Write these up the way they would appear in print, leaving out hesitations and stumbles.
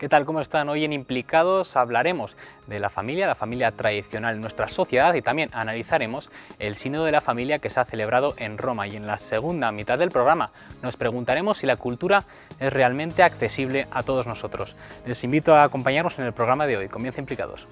¿Qué tal? ¿Cómo están? Hoy en Implicados hablaremos de la familia tradicional en nuestra sociedad, y también analizaremos el Sínodo de la Familia que se ha celebrado en Roma. Y en la segunda mitad del programa nos preguntaremos si la cultura es realmente accesible a todos nosotros. Les invito a acompañarnos en el programa de hoy. Comienza Implicados.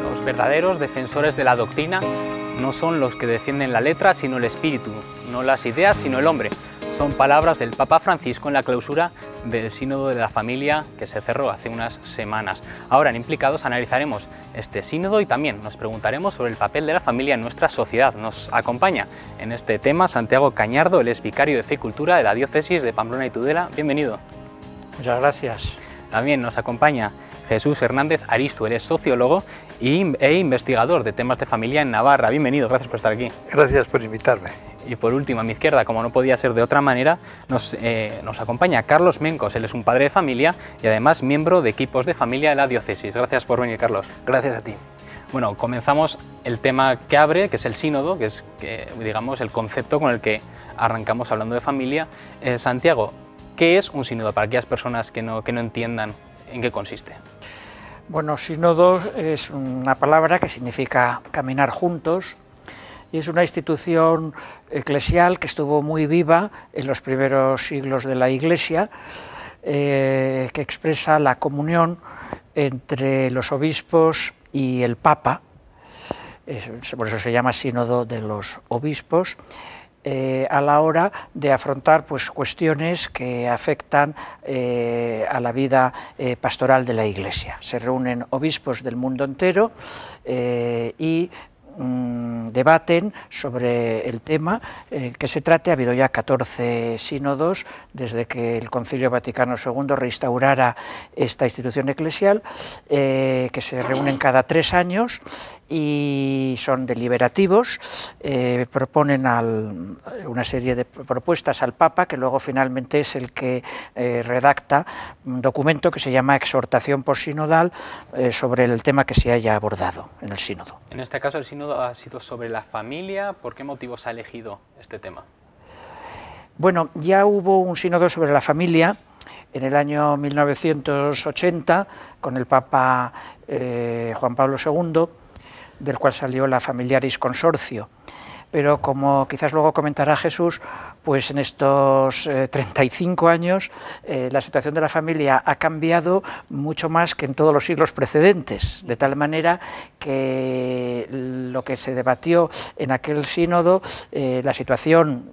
Los verdaderos defensores de la doctrina no son los que defienden la letra, sino el espíritu, no las ideas, sino el hombre. Son palabras del Papa Francisco en la clausura del Sínodo de la Familia que se cerró hace unas semanas. Ahora en Implicados analizaremos este sínodo y también nos preguntaremos sobre el papel de la familia en nuestra sociedad. Nos acompaña en este tema Santiago Cañardo, él es vicario de Fe y Cultura de la Diócesis de Pamplona y Tudela. Bienvenido. Muchas gracias. También nos acompaña Jesús Hernández Aristu, él es sociólogo e investigador de temas de familia en Navarra. Bienvenido, gracias por estar aquí. Gracias por invitarme. Y por último, a mi izquierda, como no podía ser de otra manera, nos acompaña Carlos Mencos. Él es un padre de familia y además miembro de equipos de familia de la diócesis. Gracias por venir, Carlos. Gracias a ti. Bueno, comenzamos el tema que abre, que es el sínodo, que es digamos el concepto con el que arrancamos hablando de familia. Santiago, ¿qué es un sínodo para aquellas personas que no entiendan en qué consiste? Bueno, sínodo es una palabra que significa caminar juntos. Y es una institución eclesial que estuvo muy viva en los primeros siglos de la Iglesia, que expresa la comunión entre los obispos y el Papa. Por eso se llama Sínodo de los Obispos, a la hora de afrontar cuestiones que afectan a la vida pastoral de la Iglesia. Se reúnen obispos del mundo entero y debaten sobre el tema que se trate. Ha habido ya 14 sínodos desde que el Concilio Vaticano II restaurara esta institución eclesial, que se reúnen cada 3 años y son deliberativos, proponen una serie de propuestas al Papa, que luego finalmente es el que redacta un documento que se llama Exhortación Postsinodal sobre el tema que se haya abordado en el sínodo. En este caso el sínodo ha sido sobre la familia. ¿Por qué motivo se ha elegido este tema? Bueno, ya hubo un sínodo sobre la familia en el año 1980 con el Papa Juan Pablo II, del cual salió la Familiaris Consortio. Pero como quizás luego comentará Jesús, pues en estos 35 años la situación de la familia ha cambiado mucho más que en todos los siglos precedentes, de tal manera que lo que se debatió en aquel sínodo, la situación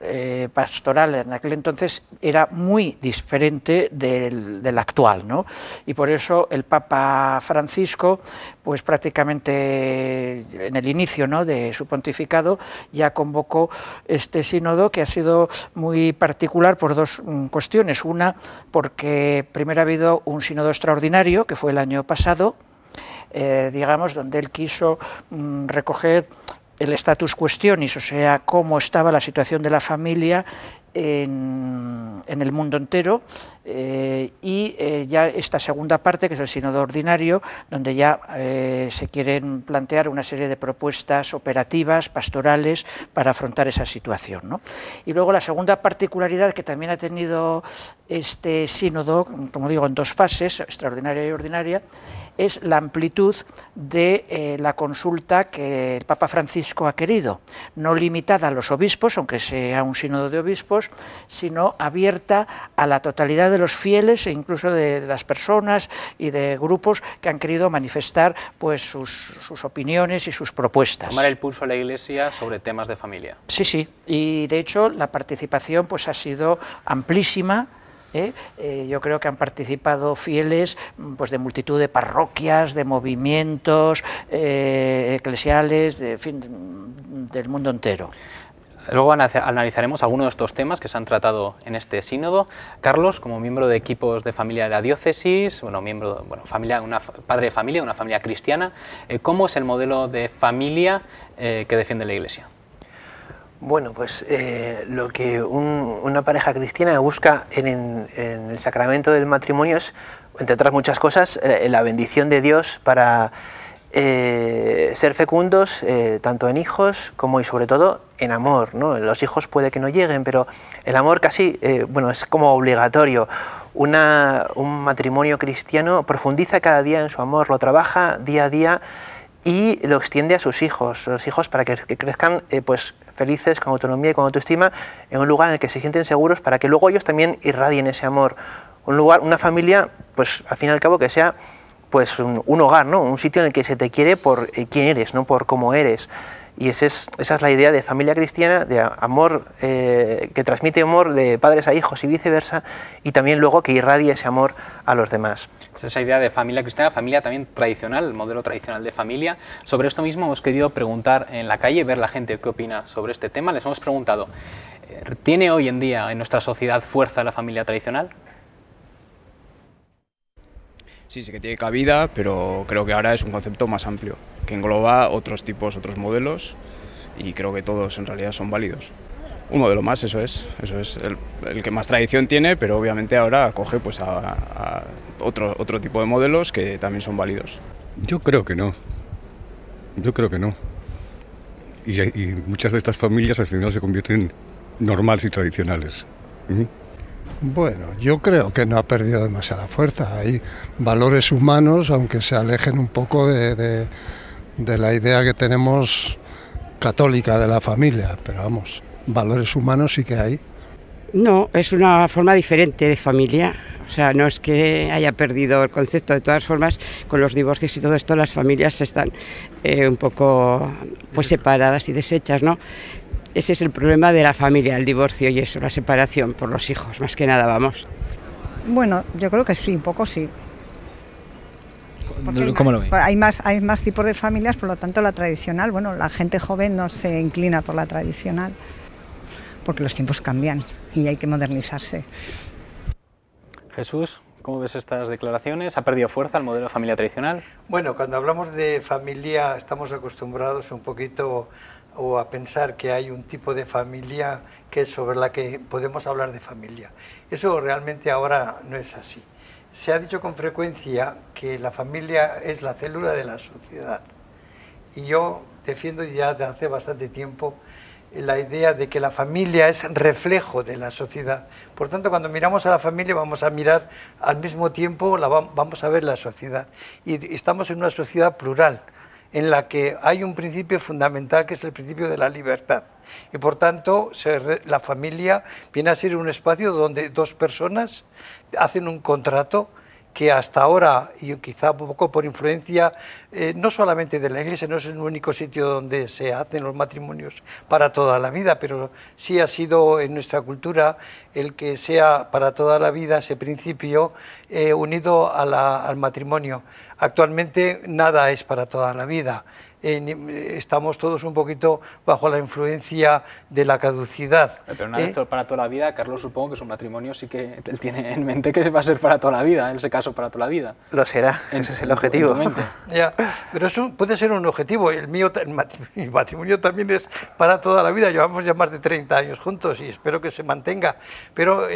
pastoral en aquel entonces era muy diferente del actual, ¿no? Y por eso el Papa Francisco, pues prácticamente en el inicio, ¿no?, de su pontificado, ya convocó este sínodo, que ha sido muy particular por 2 cuestiones. Una, porque primero ha habido un sínodo extraordinario, que fue el año pasado, digamos, donde él quiso recoger el status questionis, o sea, cómo estaba la situación de la familia en el mundo entero, y ya esta segunda parte, que es el sínodo ordinario, donde ya se quieren plantear una serie de propuestas operativas, pastorales, para afrontar esa situación, ¿no? Y luego la segunda particularidad que también ha tenido este sínodo, como digo, en 2 fases, extraordinaria y ordinaria, es la amplitud de la consulta que el Papa Francisco ha querido, no limitada a los obispos, aunque sea un sínodo de obispos, sino abierta a la totalidad de los fieles e incluso de las personas y de grupos que han querido manifestar pues sus opiniones y sus propuestas. Tomar el pulso a la Iglesia sobre temas de familia. Sí, sí, y de hecho la participación pues ha sido amplísima. Yo creo que han participado fieles pues de multitud de parroquias, de movimientos eclesiales, en fin, del mundo entero. Luego analizaremos algunos de estos temas que se han tratado en este sínodo. Carlos, como miembro de equipos de familia de la diócesis, padre de familia, una familia cristiana, ¿cómo es el modelo de familia que defiende la Iglesia? Bueno, pues lo que una pareja cristiana busca en el sacramento del matrimonio es, entre otras muchas cosas, la bendición de Dios para ser fecundos tanto en hijos como y sobre todo en amor, ¿no? Los hijos puede que no lleguen, pero el amor casi, es como obligatorio. Un matrimonio cristiano profundiza cada día en su amor, lo trabaja día a día y lo extiende a sus hijos, los hijos para que crezcan pues felices, con autonomía y con autoestima, en un lugar en el que se sienten seguros para que luego ellos también irradien ese amor. Un lugar, una familia, pues al fin y al cabo que sea pues un hogar, ¿no? Un sitio en el que se te quiere por quién eres, no por cómo eres. Y esa es la idea de familia cristiana, de amor, que transmite amor de padres a hijos y viceversa, y también luego que irradie ese amor a los demás. Esa idea de familia cristiana, familia también tradicional, el modelo tradicional de familia. Sobre esto mismo hemos querido preguntar en la calle, ver la gente qué opina sobre este tema. Les hemos preguntado, ¿tiene hoy en día en nuestra sociedad fuerza la familia tradicional? Sí, sí que tiene cabida, pero creo que ahora es un concepto más amplio, que engloba otros tipos, otros modelos, y creo que todos en realidad son válidos. Un modelo más, eso es el que más tradición tiene, pero obviamente ahora acoge pues a otro tipo de modelos que también son válidos. Yo creo que no. Y muchas de estas familias al final se convierten en normales y tradicionales. Bueno, yo creo que no ha perdido demasiada fuerza. Hay valores humanos, aunque se alejen un poco de la idea que tenemos católica de la familia, pero vamos, valores humanos sí que hay. No, es una forma diferente de familia. O sea, no es que haya perdido el concepto. De todas formas, con los divorcios y todo esto, las familias están un poco pues separadas y deshechas, ¿no? Ese es el problema de la familia, el divorcio y eso, la separación por los hijos, más que nada, vamos. Bueno, yo creo que sí, un poco sí. ¿Cómo lo veis? Hay más tipos de familias, por lo tanto la tradicional, bueno, la gente joven no se inclina por la tradicional, porque los tiempos cambian y hay que modernizarse. Jesús, ¿cómo ves estas declaraciones? ¿Ha perdido fuerza el modelo de familia tradicional? Bueno, cuando hablamos de familia estamos acostumbrados un poquito a pensar que hay un tipo de familia que es sobre la que podemos hablar de familia. Eso realmente ahora no es así. Se ha dicho con frecuencia que la familia es la célula de la sociedad. Y yo defiendo ya desde hace bastante tiempo la idea de que la familia es reflejo de la sociedad. Por tanto, cuando miramos a la familia vamos a mirar al mismo tiempo, vamos a ver la sociedad. Y estamos en una sociedad plural, en la que hay un principio fundamental que es el principio de la libertad. Y por tanto, la familia viene a ser un espacio donde dos personas hacen un contrato que hasta ahora, y quizá un poco por influencia, no solamente de la Iglesia, no es el único sitio donde se hacen los matrimonios para toda la vida, pero sí ha sido en nuestra cultura el que sea para toda la vida ese principio unido al matrimonio. Actualmente nada es para toda la vida. Estamos todos un poquito bajo la influencia de la caducidad. Pero nada esto para toda la vida, Carlos, supongo que su matrimonio sí que él tiene en mente que va a ser para toda la vida, en ese caso para toda la vida. Lo será, ese es el objetivo. Ya, pero eso puede ser un objetivo, mi matrimonio también es para toda la vida, llevamos ya más de 30 años juntos y espero que se mantenga, pero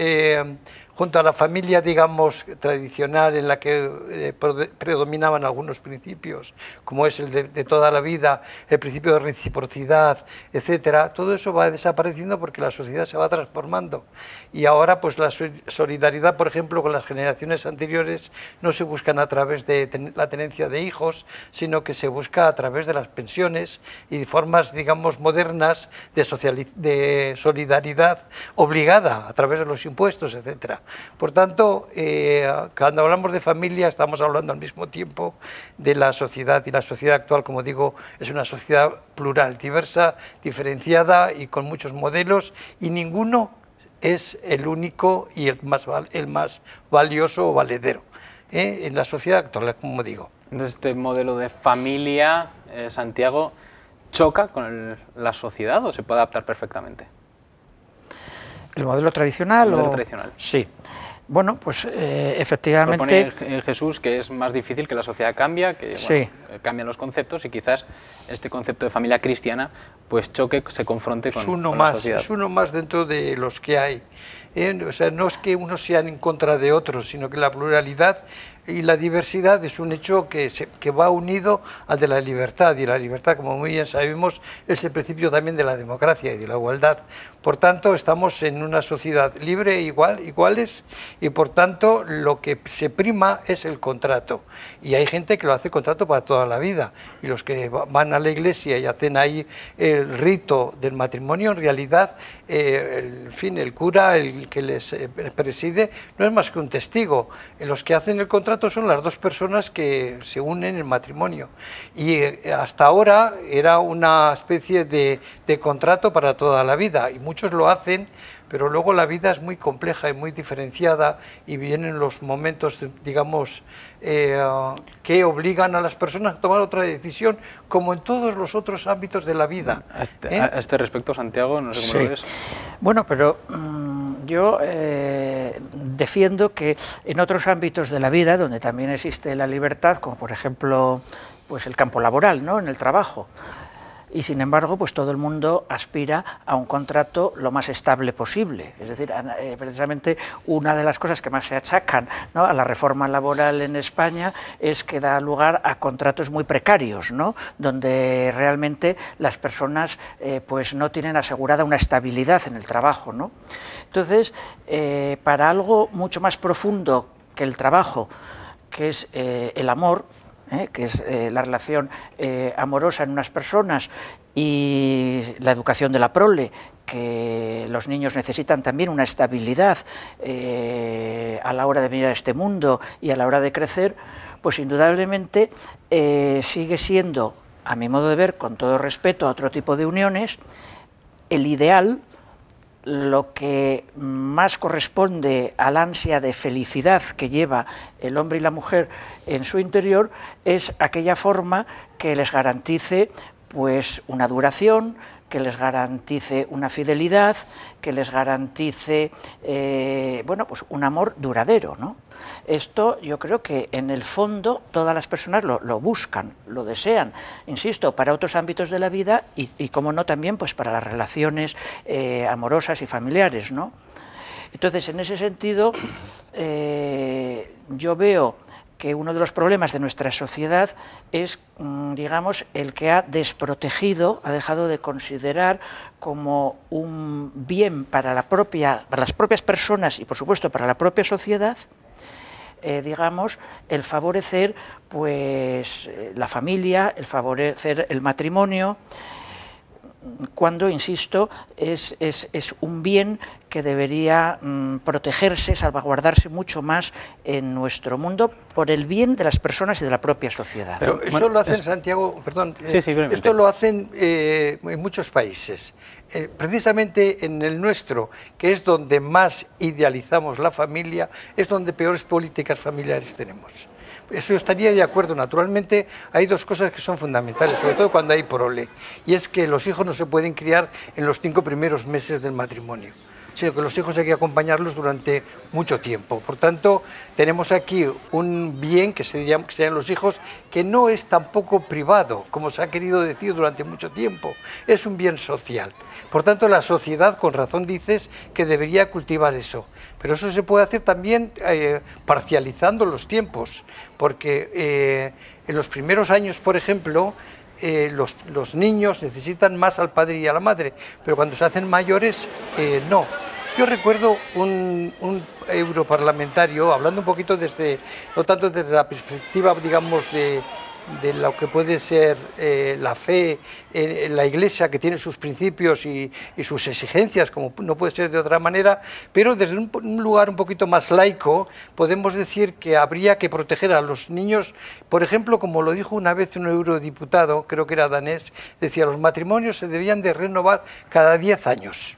junto a la familia, digamos, tradicional en la que predominaban algunos principios, como es el de toda la vida, el principio de reciprocidad, etcétera, todo eso va desapareciendo porque la sociedad se va transformando. Y ahora, pues la solidaridad, por ejemplo, con las generaciones anteriores no se buscan a través de la tenencia de hijos, sino que se busca a través de las pensiones y de formas, digamos, modernas de solidaridad obligada a través de los impuestos, etcétera. Por tanto, cuando hablamos de familia estamos hablando al mismo tiempo de la sociedad, y la sociedad actual, como digo, es una sociedad plural, diversa, diferenciada y con muchos modelos, y ninguno es el único y el más valioso o valedero en la sociedad actual, como digo. Entonces, este modelo de familia, Santiago, choca con la sociedad o se puede adaptar perfectamente? ¿El modelo tradicional? El modelo tradicional. Sí. Bueno, pues efectivamente... Propone Jesús que es más difícil, que la sociedad cambia, que sí, cambian los conceptos y quizás este concepto de familia cristiana pues choque, se confronte con, la sociedad. Es uno más dentro de los que hay. O sea, no es que unos sean en contra de otros, sino que la pluralidad y la diversidad es un hecho que va unido al de la libertad, y la libertad, como muy bien sabemos, es el principio también de la democracia y de la igualdad. Por tanto, estamos en una sociedad libre, iguales, y por tanto lo que se prima es el contrato. Y hay gente que lo hace contrato para toda la vida, y los que van a la iglesia y hacen ahí el rito del matrimonio, en realidad, el cura, el que les preside, no es más que un testigo. Los que hacen el contrato son las dos personas que se unen en matrimonio, y hasta ahora era una especie de contrato para toda la vida, y muchos lo hacen, pero luego la vida es muy compleja y muy diferenciada, y vienen los momentos, digamos, que obligan a las personas a tomar otra decisión, como en todos los otros ámbitos de la vida. A este respecto, Santiago, no sé cómo lo ves. Bueno, pero yo defiendo que en otros ámbitos de la vida, donde también existe la libertad, como por ejemplo pues el campo laboral, ¿no?, en el trabajo, y sin embargo pues todo el mundo aspira a un contrato lo más estable posible. Es decir, precisamente una de las cosas que más se achacan, ¿no?, a la reforma laboral en España es que da lugar a contratos muy precarios, ¿no?, donde realmente las personas pues no tienen asegurada una estabilidad en el trabajo, ¿no? Entonces, para algo mucho más profundo que el trabajo, que es el amor, que es la relación amorosa en unas personas, y la educación de la prole, que los niños necesitan también una estabilidad a la hora de venir a este mundo y a la hora de crecer, pues indudablemente sigue siendo, a mi modo de ver, con todo respeto a otro tipo de uniones, el ideal, lo que más corresponde al ansia de felicidad que lleva el hombre y la mujer en su interior, es aquella forma que les garantice pues una duración, que les garantice una fidelidad, que les garantice bueno, pues un amor duradero, ¿no? Esto yo creo que en el fondo todas las personas lo buscan, lo desean, insisto, para otros ámbitos de la vida y como no también pues para las relaciones amorosas y familiares, ¿no? Entonces, en ese sentido, yo veo que uno de los problemas de nuestra sociedad es, digamos, el que ha desprotegido, ha dejado de considerar como un bien para las propias personas y, por supuesto, para la propia sociedad, digamos, el favorecer pues la familia, el favorecer el matrimonio, cuando, insisto, es un bien que debería protegerse, salvaguardarse mucho más en nuestro mundo por el bien de las personas y de la propia sociedad. Pero eso lo hacen, Santiago, perdón, esto lo hacen en muchos países. Precisamente en el nuestro, que es donde más idealizamos la familia, es donde peores políticas familiares tenemos. Eso estaría de acuerdo. Naturalmente hay dos cosas que son fundamentales, sobre todo cuando hay prole, y es que los hijos no se pueden criar en los 5 primeros meses del matrimonio, sino que los hijos hay que acompañarlos durante mucho tiempo. Por tanto, tenemos aquí un bien que serían los hijos, que no es tampoco privado, como se ha querido decir durante mucho tiempo, es un bien social. Por tanto, la sociedad, con razón dices, que debería cultivar eso. Pero eso se puede hacer también parcializando los tiempos, porque en los primeros años, por ejemplo, los niños necesitan más al padre y a la madre, pero cuando se hacen mayores, no. Yo recuerdo un europarlamentario, hablando un poquito no tanto desde la perspectiva, digamos, de lo que puede ser la fe en la Iglesia, que tiene sus principios y sus exigencias, como no puede ser de otra manera, pero desde un lugar un poquito más laico podemos decir que habría que proteger a los niños, por ejemplo, como lo dijo una vez un eurodiputado, creo que era danés, decía, los matrimonios se debían de renovar cada 10 años.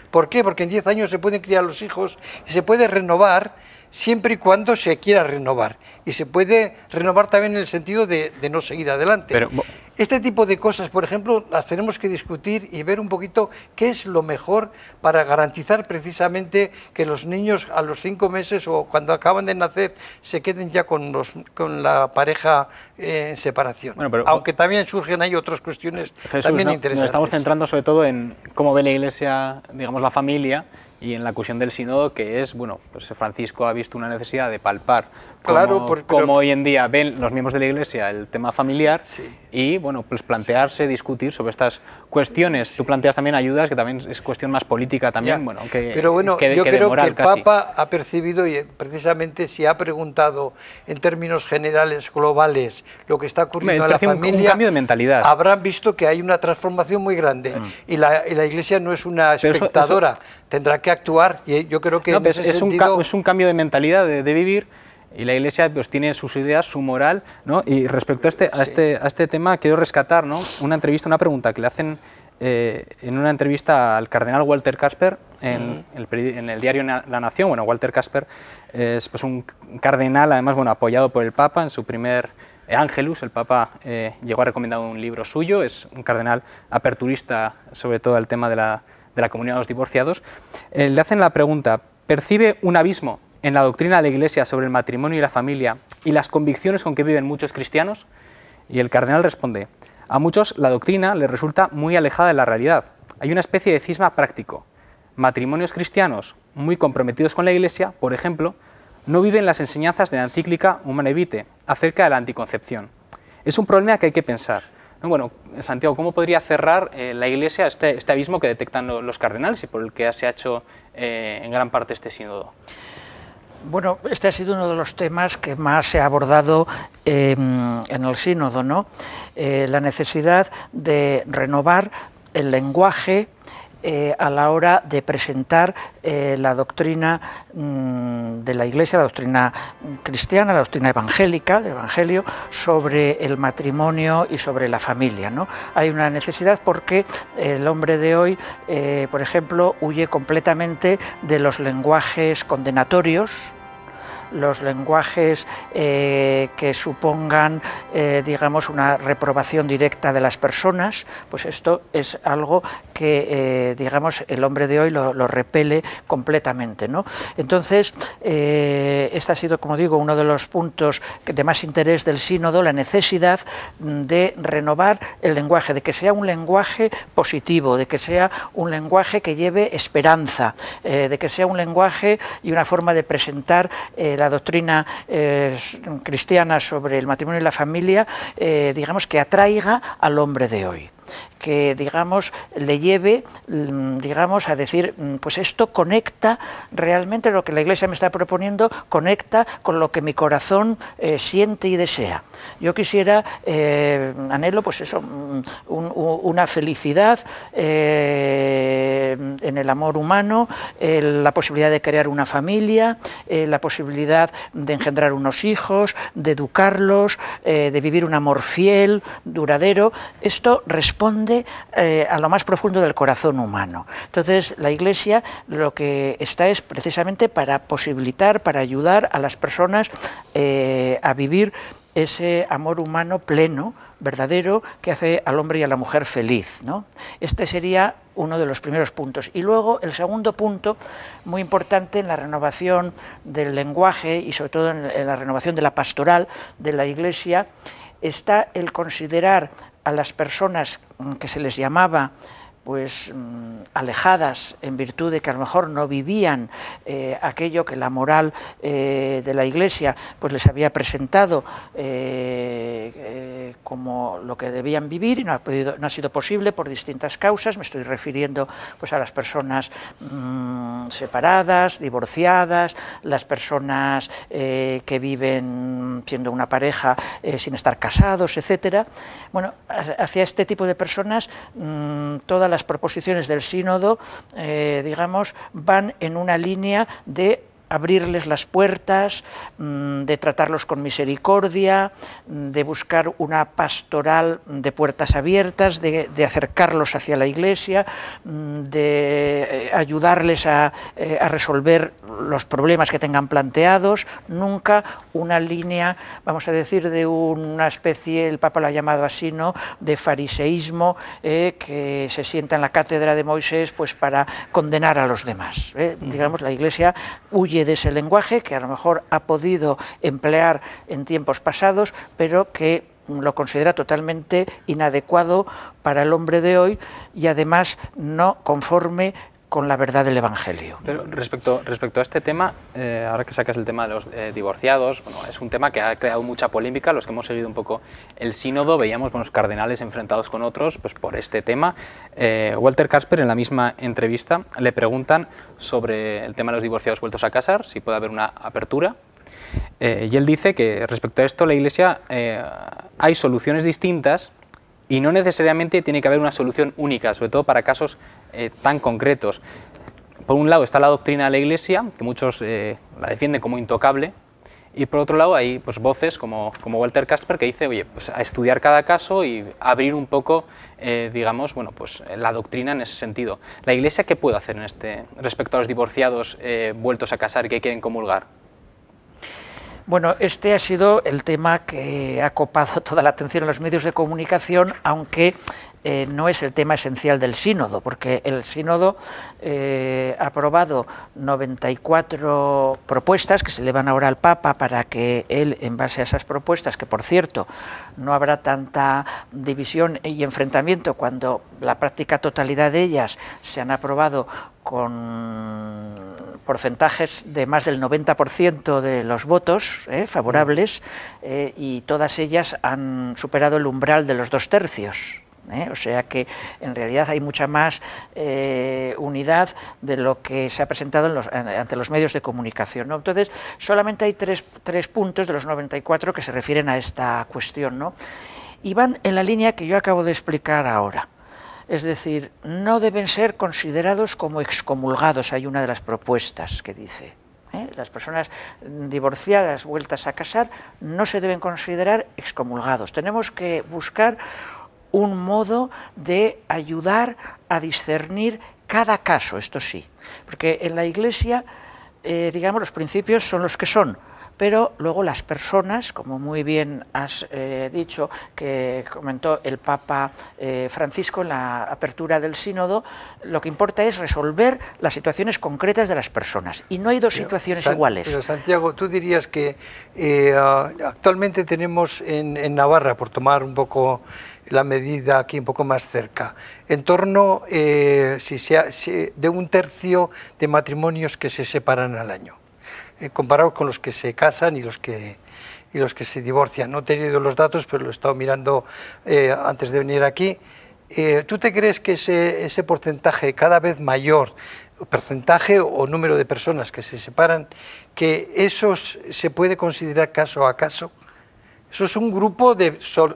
¿Por qué? Porque en 10 años se pueden criar los hijos y se puede renovar siempre y cuando se quiera renovar. Y se puede renovar también en el sentido de no seguir adelante. Pero, este tipo de cosas, por ejemplo, las tenemos que discutir y ver un poquito qué es lo mejor para garantizar precisamente que los niños a los 5 meses o cuando acaban de nacer se queden ya con la pareja en separación. Bueno, pero, aunque también surgen ahí otras cuestiones Jesús, también nos interesantes. estamos centrando sobre todo en cómo ve la Iglesia, digamos, la familia, y en la cuestión del sínodo, que es, bueno, pues Francisco ha visto una necesidad de palpar cómo hoy en día ven los miembros de la Iglesia el tema familiar, sí, y, bueno, pues plantearse, discutir sobre estas cuestiones. Sí. Tú planteas también ayudas, que también es cuestión más política también, ya, bueno, pero bueno, yo creo que el Papa ha percibido, y precisamente si ha preguntado en términos generales, globales, lo que está ocurriendo a la familia, un cambio de mentalidad. Habrán visto que hay una transformación muy grande, y la Iglesia no es una espectadora, tendrá que actuar, y yo creo que en ese sentido... es un cambio de mentalidad, de vivir, y la Iglesia pues tiene sus ideas, su moral, ¿no? Y respecto a este tema quiero rescatar, ¿no?, una pregunta que le hacen en una entrevista al cardenal Walter Kasper en el diario La Nación. Bueno, Walter Kasper es pues un cardenal, además, bueno, apoyado por el Papa en su primer Angelus. El Papa llegó a recomendar un libro suyo, es un cardenal aperturista sobre todo al tema de la comunidad de los divorciados. Le hacen la pregunta: ¿percibe un abismo en la doctrina de la Iglesia sobre el matrimonio y la familia y las convicciones con que viven muchos cristianos? Y el cardenal responde: a muchos la doctrina les resulta muy alejada de la realidad. Hay una especie de cisma práctico. Matrimonios cristianos muy comprometidos con la Iglesia, por ejemplo, no viven las enseñanzas de la encíclica Humanae Vitae acerca de la anticoncepción. Es un problema que hay que pensar. Bueno, Santiago, ¿cómo podría cerrar la Iglesia este abismo que detectan los cardenales y por el que se ha hecho en gran parte este sínodo? Bueno, este ha sido uno de los temas que más se ha abordado en el sínodo, ¿no? La necesidad de renovar el lenguaje a la hora de presentar la doctrina de la Iglesia, la doctrina cristiana, la doctrina evangélica, el Evangelio, sobre el matrimonio y sobre la familia, ¿no? Hay una necesidad porque el hombre de hoy, por ejemplo, huye completamente de los lenguajes condenatorios, los lenguajes que supongan, digamos, una reprobación directa de las personas. Pues esto es algo que, digamos, el hombre de hoy lo repele completamente, ¿no? Entonces, este ha sido, como digo, uno de los puntos de más interés del sínodo, la necesidad de renovar el lenguaje, de que sea un lenguaje positivo, de que sea un lenguaje que lleve esperanza, de que sea un lenguaje y una forma de presentar la doctrina cristiana sobre el matrimonio y la familia, digamos, que atraiga al hombre de hoy, que, digamos, le lleve, digamos, a decir, pues esto conecta realmente, lo que la Iglesia me está proponiendo, conecta con lo que mi corazón siente y desea. Yo quisiera, anhelo, pues eso, una felicidad en el amor humano, la posibilidad de crear una familia, la posibilidad de engendrar unos hijos, de educarlos, de vivir un amor fiel, duradero. Esto responde a lo más profundo del corazón humano. Entonces, la Iglesia lo que está es precisamente para posibilitar, para ayudar a las personas a vivir ese amor humano pleno, verdadero, que hace al hombre y a la mujer feliz, ¿no? Este sería uno de los primeros puntos. Y luego el segundo punto, muy importante en la renovación del lenguaje y sobre todo en la renovación de la pastoral de la Iglesia, está el considerar a las personas que se les llamaba pues alejadas, en virtud de que a lo mejor no vivían aquello que la moral de la Iglesia pues les había presentado como lo que debían vivir, y no ha sido posible por distintas causas. Me estoy refiriendo pues a las personas separadas, divorciadas, las personas que viven siendo una pareja sin estar casados, etcétera. Bueno, hacia este tipo de personas todas las proposiciones del sínodo, digamos, van en una línea de abrirles las puertas, de tratarlos con misericordia, de buscar una pastoral de puertas abiertas, de acercarlos hacia la Iglesia, de ayudarles a resolver los problemas que tengan planteados, nunca una línea, vamos a decir, de una especie, el Papa lo ha llamado así, ¿no?, de fariseísmo, que se sienta en la cátedra de Moisés pues para condenar a los demás. Digamos, la Iglesia huye de ese lenguaje que a lo mejor ha podido emplear en tiempos pasados, pero que lo considera totalmente inadecuado para el hombre de hoy y además no conforme con la verdad del Evangelio. Pero respecto a este tema, ahora que sacas el tema de los divorciados, bueno, es un tema que ha creado mucha polémica. Los que hemos seguido un poco el sínodo veíamos buenos cardenales enfrentados con otros pues por este tema. Walter Kasper, en la misma entrevista, le preguntan sobre el tema de los divorciados vueltos a casar, si puede haber una apertura. Y él dice que respecto a esto la Iglesia hay soluciones distintas y no necesariamente tiene que haber una solución única, sobre todo para casos tan concretos. Por un lado está la doctrina de la Iglesia, que muchos la defienden como intocable, y por otro lado hay pues, voces como Walter Kasper que dice, oye, pues a estudiar cada caso y abrir un poco, digamos, bueno, pues la doctrina en ese sentido. ¿La Iglesia qué puede hacer en respecto a los divorciados vueltos a casar y que quieren comulgar? Bueno, este ha sido el tema que ha copado toda la atención en los medios de comunicación, aunque no es el tema esencial del sínodo, porque el sínodo ha aprobado 94 propuestas que se le van ahora al Papa para que él, en base a esas propuestas, que por cierto no habrá tanta división y enfrentamiento cuando la práctica totalidad de ellas se han aprobado con porcentajes de más del 90% de los votos favorables, y todas ellas han superado el umbral de los 2/3. O sea que en realidad hay mucha más unidad de lo que se ha presentado ante los medios de comunicación, ¿no? Entonces, solamente hay tres puntos de los 94 que se refieren a esta cuestión, ¿no? Y van en la línea que yo acabo de explicar ahora. Es decir, no deben ser considerados como excomulgados, hay una de las propuestas que dice. Las personas divorciadas, vueltas a casar, no se deben considerar excomulgados. Tenemos que buscar un modo de ayudar a discernir cada caso, esto sí, porque en la Iglesia, digamos, los principios son los que son, pero luego las personas, como muy bien has dicho, que comentó el Papa Francisco en la apertura del sínodo, lo que importa es resolver las situaciones concretas de las personas, y no hay dos situaciones iguales. Pero Santiago, tú dirías que actualmente tenemos en Navarra, por tomar un poco la medida aquí un poco más cerca, en torno de 1/3 de matrimonios que se separan al año, comparados con los que se casan y los que se divorcian. No he tenido los datos, pero lo he estado mirando antes de venir aquí. ¿Tú te crees que ese porcentaje cada vez mayor, porcentaje o número de personas que se separan, que eso se puede considerar caso a caso? Eso es un grupo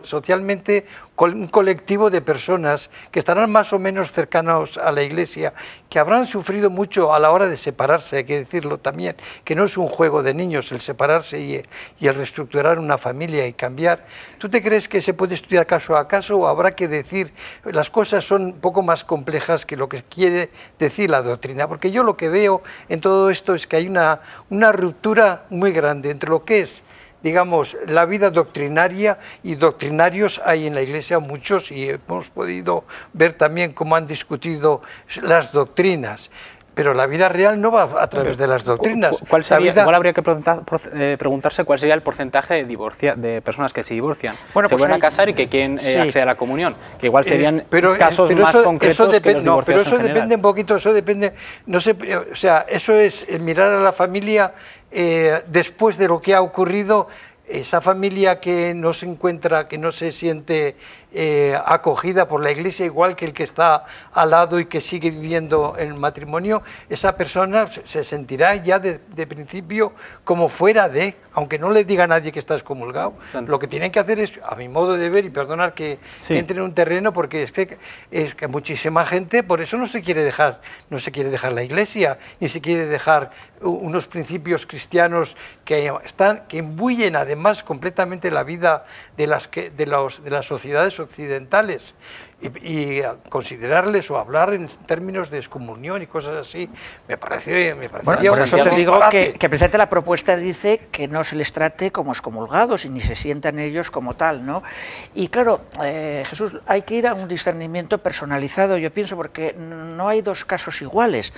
socialmente, un colectivo de personas que estarán más o menos cercanos a la Iglesia, que habrán sufrido mucho a la hora de separarse, hay que decirlo también, que no es un juego de niños el separarse y el reestructurar una familia y cambiar. ¿Tú te crees que se puede estudiar caso a caso o habrá que decir, las cosas son un poco más complejas que lo que quiere decir la doctrina? Porque yo lo que veo en todo esto es que hay una ruptura muy grande entre lo que es, digamos, la vida doctrinaria, y doctrinarios hay en la Iglesia muchos, y hemos podido ver también cómo han discutido las doctrinas, pero la vida real no va a través de las doctrinas. Igual habría que preguntarse cuál sería el porcentaje de personas que se divorcian, se van a casar y que quieren acceder a la comunión, que igual serían casos más concretos que los divorciados. Pero eso depende un poquito, eso depende, no sé, o sea, eso es mirar a la familia después de lo que ha ocurrido. Esa familia que no se encuentra, que no se siente acogida por la Iglesia, igual que el que está al lado y que sigue viviendo el matrimonio, esa persona se sentirá ya de principio como fuera de, aunque no le diga a nadie que está excomulgado. Lo que tienen que hacer es, a mi modo de ver, y perdonar que entre en un terreno, porque es que muchísima gente por eso no se quiere dejar la Iglesia, ni se quiere dejar unos principios cristianos que imbuyen además completamente la vida de las sociedades occidentales y considerarles o hablar en términos de excomunión y cosas así, me parecía bueno, por eso te digo que precisamente la propuesta dice que no se les trate como excomulgados y ni se sientan ellos como tal, ¿no? Y claro, Jesús, hay que ir a un discernimiento personalizado, yo pienso, porque no hay dos casos iguales.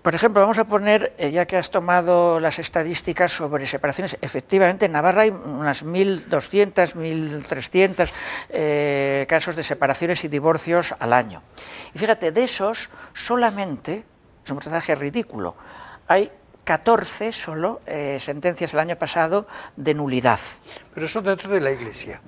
Por ejemplo, vamos a poner, ya que has tomado las estadísticas sobre separaciones, efectivamente en Navarra hay unas 1.200, 1.300 casos de separaciones y divorcios al año. Y fíjate, de esos solamente, es un porcentaje ridículo, hay 14 solo sentencias el año pasado de nulidad. Pero eso dentro de la Iglesia.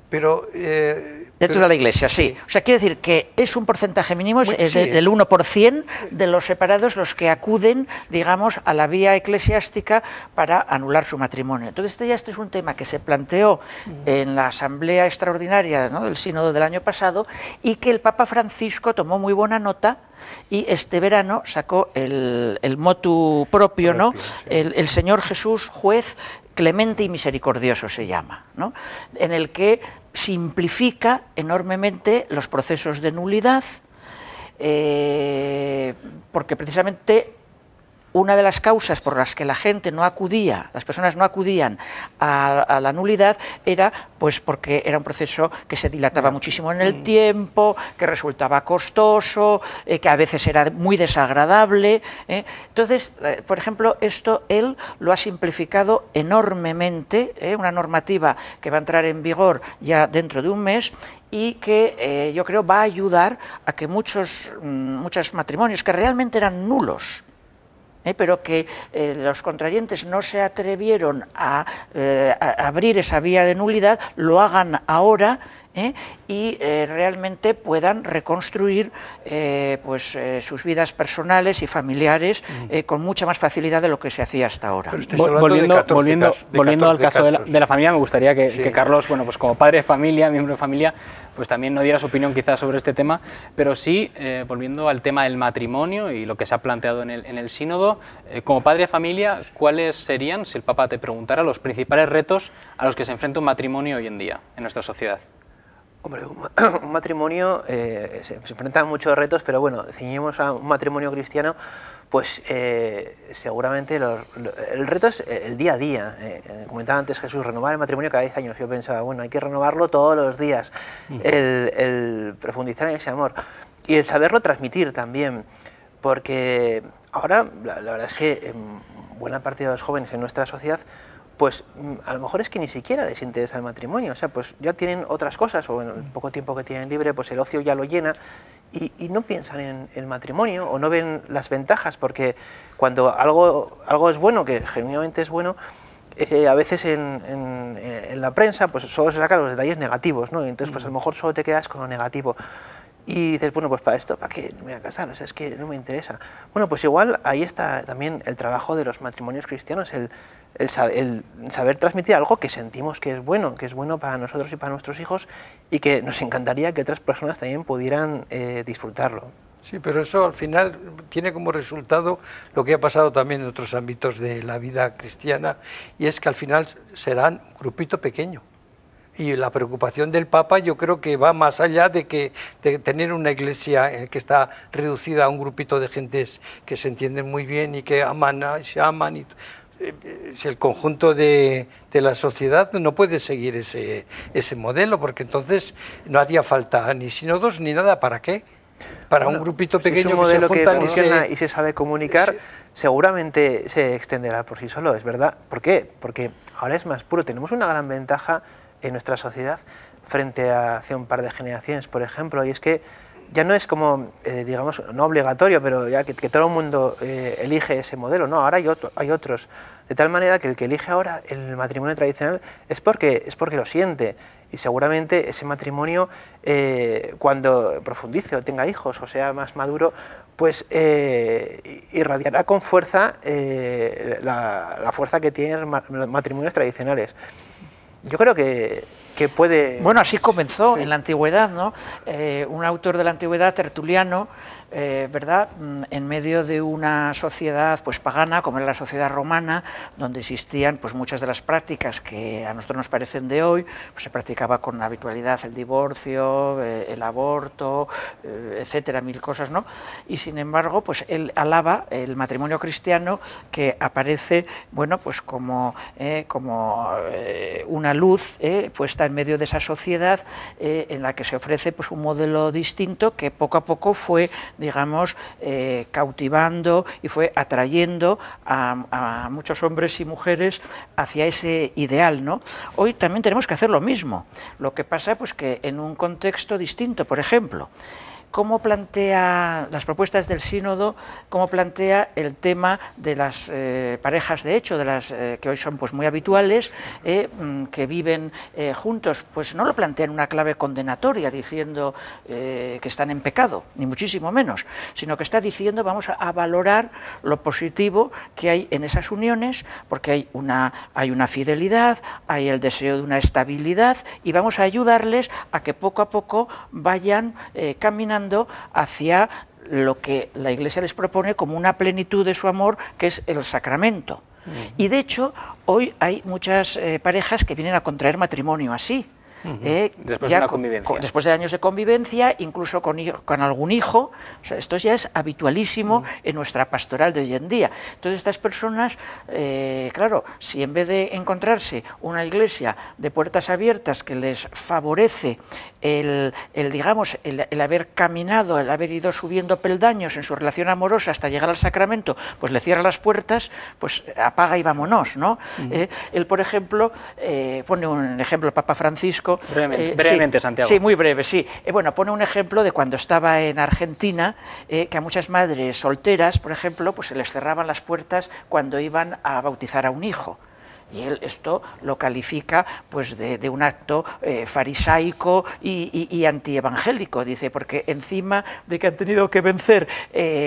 Pero, dentro de la Iglesia, sí. O sea, quiere decir que es un porcentaje mínimo, es del 1% de los separados los que acuden, digamos, a la vía eclesiástica para anular su matrimonio. Entonces, este es un tema que se planteó en la Asamblea Extraordinaria, ¿no?, del Sínodo del año pasado, y que el Papa Francisco tomó muy buena nota y este verano sacó el motu propio, ¿no? Sí. El Señor Jesús, juez clemente y misericordioso se llama, ¿no?, en el que simplifica enormemente los procesos de nulidad, porque precisamente una de las causas por las que la gente no acudía, las personas no acudían a la nulidad, era pues porque era un proceso que se dilataba muchísimo en el tiempo, que resultaba costoso, que a veces era muy desagradable. Entonces, por ejemplo, esto él lo ha simplificado enormemente, una normativa que va a entrar en vigor ya dentro de un mes, y que yo creo va a ayudar a que muchos matrimonios que realmente eran nulos, pero que los contrayentes no se atrevieron a abrir esa vía de nulidad, lo hagan ahora, y realmente puedan reconstruir sus vidas personales y familiares con mucha más facilidad de lo que se hacía hasta ahora. Volviendo al caso de la familia, me gustaría que Carlos, bueno, pues como padre de familia, miembro de familia, pues también no diera su opinión quizás sobre este tema, pero sí, volviendo al tema del matrimonio y lo que se ha planteado en el sínodo, como padre de familia, ¿cuáles serían, si el Papa te preguntara, los principales retos a los que se enfrenta un matrimonio hoy en día en nuestra sociedad? Hombre, un matrimonio se enfrenta a muchos retos, pero bueno, ceñimos a un matrimonio cristiano, pues seguramente el reto es el día a día. Comentaba antes Jesús, renovar el matrimonio cada 10 años. Yo pensaba, bueno, hay que renovarlo todos los días, el profundizar en ese amor y el saberlo transmitir también, porque ahora la verdad es que buena parte de los jóvenes en nuestra sociedad, pues a lo mejor es que ni siquiera les interesa el matrimonio, o sea, pues ya tienen otras cosas, o en el poco tiempo que tienen libre, pues el ocio ya lo llena, y no piensan en el matrimonio, o no ven las ventajas, porque cuando algo es bueno, que genuinamente es bueno, a veces en la prensa pues solo se sacan los detalles negativos, ¿no? Y entonces pues a lo mejor solo te quedas con lo negativo. Y dices, bueno, pues para esto, ¿para qué me voy a casar? O sea, es que no me interesa. Bueno, pues igual ahí está también el trabajo de los matrimonios cristianos, el saber transmitir algo que sentimos que es bueno para nosotros y para nuestros hijos, y que nos encantaría que otras personas también pudieran disfrutarlo. Sí, pero eso al final tiene como resultado lo que ha pasado también en otros ámbitos de la vida cristiana, y es que al final serán un grupito pequeño. Y la preocupación del Papa yo creo que va más allá de tener una iglesia que está reducida a un grupito de gentes que se entienden muy bien y que se aman. Si el conjunto de la sociedad no puede seguir ese modelo, porque entonces no haría falta ni sínodos ni nada. ¿Para qué? Para un grupito pequeño, si es un modelo que funciona y se sabe comunicar, seguramente se extenderá por sí solo, es verdad. ¿Por qué? Porque ahora es más puro. Tenemos una gran ventaja en nuestra sociedad frente a hace un par de generaciones, por ejemplo, y es que ya no es como, digamos, no obligatorio, pero ya que todo el mundo elige ese modelo, no, ahora hay otros, de tal manera que el que elige ahora el matrimonio tradicional es porque lo siente, y seguramente ese matrimonio, cuando profundice o tenga hijos o sea más maduro, pues irradiará con fuerza la fuerza que tienen los matrimonios tradicionales. Yo creo que que puede... Bueno, así comenzó en la antigüedad, ¿no? Un autor de la antigüedad, Tertuliano, ¿verdad? En medio de una sociedad pues pagana, como era la sociedad romana, donde existían pues muchas de las prácticas que a nosotros nos parecen de hoy, pues se practicaba con habitualidad el divorcio, el aborto, etcétera, mil cosas, ¿no? Y sin embargo, pues él alaba el matrimonio cristiano, que aparece, bueno, pues como una luz puesta en medio de esa sociedad en la que se ofrece pues un modelo distinto que poco a poco fue, digamos, cautivando y fue atrayendo a muchos hombres y mujeres hacia ese ideal, ¿no? Hoy también tenemos que hacer lo mismo, lo que pasa pues que en un contexto distinto. Por ejemplo, cómo plantea las propuestas del sínodo, cómo plantea el tema de las parejas de hecho, de las que hoy son pues muy habituales, que viven juntos. Pues no lo plantea en una clave condenatoria diciendo que están en pecado, ni muchísimo menos, sino que está diciendo vamos a valorar lo positivo que hay en esas uniones, porque hay una fidelidad, hay el deseo de una estabilidad, y vamos a ayudarles a que poco a poco vayan caminando hacia lo que la Iglesia les propone como una plenitud de su amor, que es el sacramento. Y de hecho, hoy hay muchas parejas que vienen a contraer matrimonio así. Después de una convivencia. Después de años de convivencia, incluso con algún hijo. O sea, esto ya es habitualísimo en nuestra pastoral de hoy en día. Entonces estas personas, claro, si en vez de encontrarse una iglesia de puertas abiertas que les favorece el haber caminado, el haber ido subiendo peldaños en su relación amorosa hasta llegar al sacramento, pues le cierra las puertas, pues apaga y vámonos, ¿no? Él, por ejemplo, pone un ejemplo, el Papa Francisco. Brevemente, sí, Santiago. Sí, muy breve, sí. Bueno, pone un ejemplo de cuando estaba en Argentina, que a muchas madres solteras, por ejemplo, pues se les cerraban las puertas cuando iban a bautizar a un hijo. Y él esto lo califica pues de un acto farisaico y antievangélico, dice, porque encima de que han tenido que vencer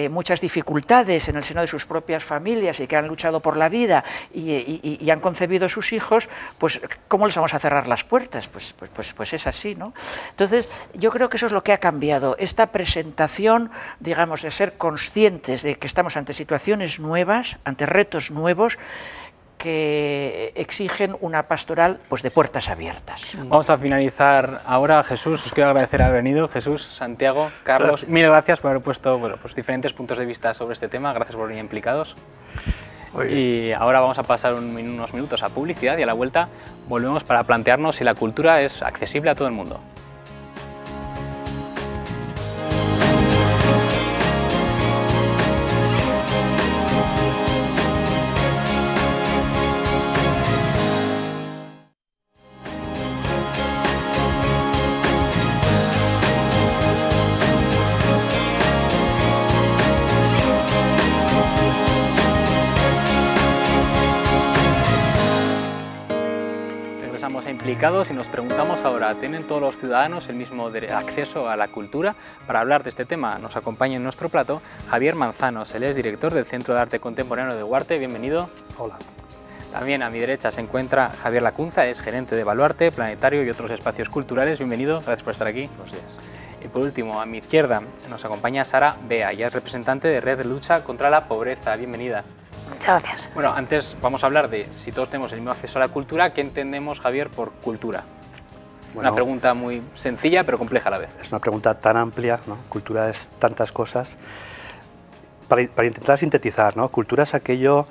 muchas dificultades en el seno de sus propias familias y que han luchado por la vida y han concebido sus hijos, pues ¿cómo les vamos a cerrar las puertas? Pues es así, ¿no? Entonces yo creo que eso es lo que ha cambiado, esta presentación, digamos, de ser conscientes de que estamos ante situaciones nuevas, ante retos nuevos, que exigen una pastoral pues de puertas abiertas. Vamos a finalizar ahora. Jesús, os quiero agradecer haber venido. Jesús, Santiago, Carlos, mil gracias por haber puesto pues diferentes puntos de vista sobre este tema. Gracias por venir implicados. Y ahora vamos a pasar unos minutos a publicidad y a la vuelta volvemos para plantearnos si la cultura es accesible a todo el mundo. Y nos preguntamos ahora, ¿tienen todos los ciudadanos el mismo acceso a la cultura? Para hablar de este tema nos acompaña en nuestro plato Javier Manzanos, él es director del Centro de Arte Contemporáneo de Huarte. Bienvenido. Hola. También a mi derecha se encuentra Javier Lacunza, es gerente de Baluarte, Planetario y otros espacios culturales. Bienvenido, gracias por estar aquí. Buenos días. Y por último, a mi izquierda nos acompaña Sara Bea, ella es representante de Red de Lucha contra la Pobreza. Bienvenida. Muchas gracias. Bueno, antes vamos a hablar de si todos tenemos el mismo acceso a la cultura. ¿Qué entendemos, Javier, por cultura? Una pregunta muy sencilla pero compleja a la vez. Es una pregunta tan amplia, ¿no? Cultura es tantas cosas. Para intentar sintetizar, ¿no? Cultura es aquello,